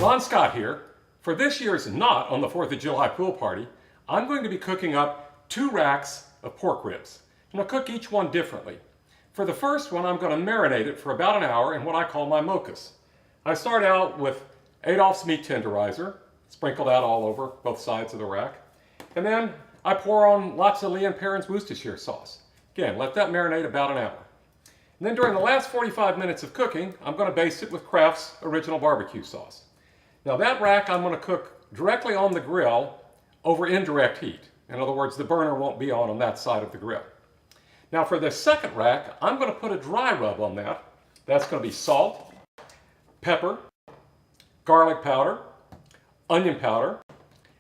Ron Scott here. For this year's Not on the 4th of July pool party, I'm going to be cooking up 2 racks of pork ribs. I'm going to cook each one differently. For the first one, I'm going to marinate it for about an hour in what I call my mochas. I start out with Adolph's meat tenderizer, sprinkled out all over both sides of the rack. And then I pour on lots of Lea & Perrins Worcestershire sauce. Again, let that marinate about an hour. And then during the last 45 minutes of cooking, I'm going to baste it with Kraft's original barbecue sauce. Now that rack I'm going to cook directly on the grill over indirect heat. In other words, the burner won't be on that side of the grill. Now for the second rack, I'm going to put a dry rub on that. That's going to be salt, pepper, garlic powder, onion powder,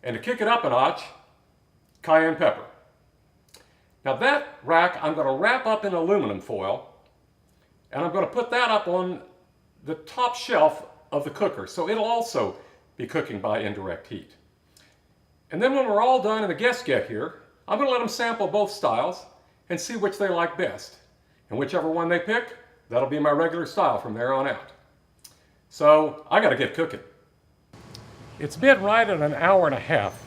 and to kick it up a notch, cayenne pepper. Now that rack I'm going to wrap up in aluminum foil, and I'm going to put that up on the top shelf of the cooker, so it'll also be cooking by indirect heat. And then when we're all done and the guests get here, I'm going to let them sample both styles and see which they like best. And whichever one they pick, that'll be my regular style from there on out. So I got to get cooking. It's been right at an hour and a half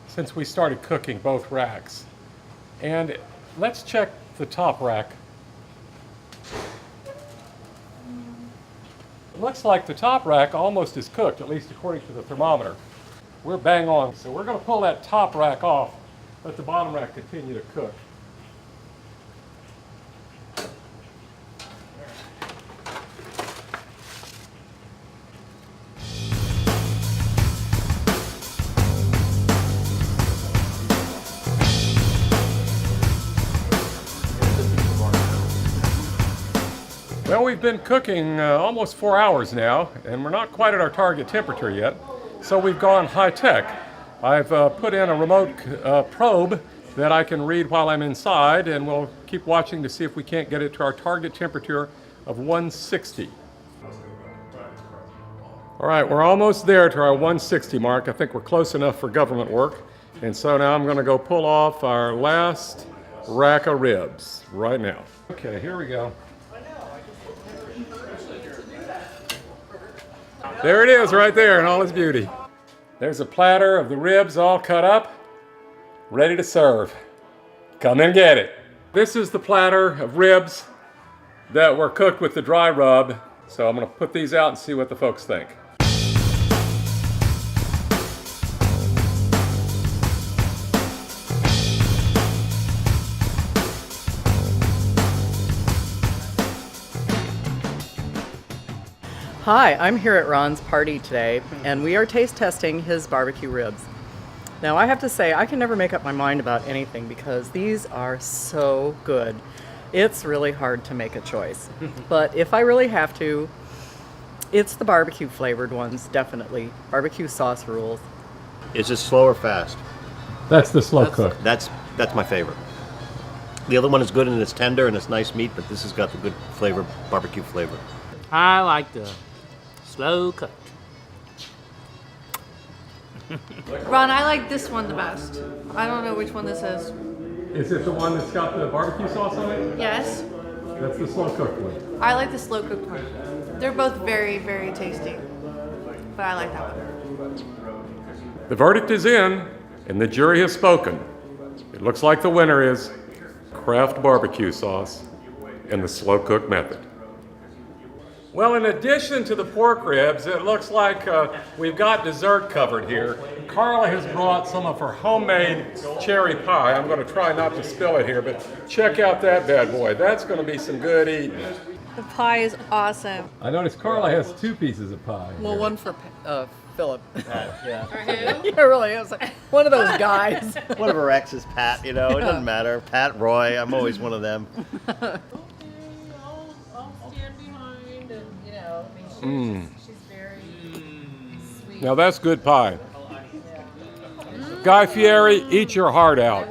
since we started cooking both racks. And let's check the top rack. It looks like the top rack almost is cooked, at least according to the thermometer. We're bang on, so we're going to pull that top rack off, let the bottom rack continue to cook. Well, we've been cooking almost 4 hours now, and we're not quite at our target temperature yet, so we've gone high-tech. I've put in a remote probe that I can read while I'm inside, and we'll keep watching to see if we can't get it to our target temperature of 160. All right, we're almost there to our 160 mark. I think we're close enough for government work, and so now I'm going to go pull off our last rack of ribs right now. Okay, here we go. There it is right there in all its beauty. There's a platter of the ribs all cut up, ready to serve. Come and get it. This is the platter of ribs that were cooked with the dry rub. So I'm going to put these out and see what the folks think. Hi, I'm here at Ron's party today, and we are taste testing his barbecue ribs. Now, I have to say, I can never make up my mind about anything because these are so good. It's really hard to make a choice. But if I really have to, it's the barbecue flavored ones, definitely. Barbecue sauce rules. Is it slow or fast? That's the slow cook. That's my favorite. The other one is good and it's tender and it's nice meat, but this has got the good flavor, barbecue flavor. I like the slow cooked. Ron, I like this one the best. I don't know which one this is. Is it the one that's got the barbecue sauce on it? Yes, That's the slow cooked one. I like the slow cooked one. They're both very, very tasty, but I like that one. The verdict is in, and the jury has spoken. It looks like the winner is Kraft barbecue sauce and the slow cook method. Well, in addition to the pork ribs, it looks like we've got dessert covered here. Carla has brought some of her homemade cherry pie. I'm going to try not to spill it here, but check out that bad boy. That's going to be some good eating. The pie is awesome. I noticed Carla has 2 pieces of pie. Well, one for Philip. Yeah. Yeah, really is. One of those guys. One of her exes, Pat, you know, it doesn't matter. Pat, Roy, I'm always one of them. I'll stand behind and, you know, I mean, she's very sweet. Now that's good pie. Guy Fieri, eat your heart out.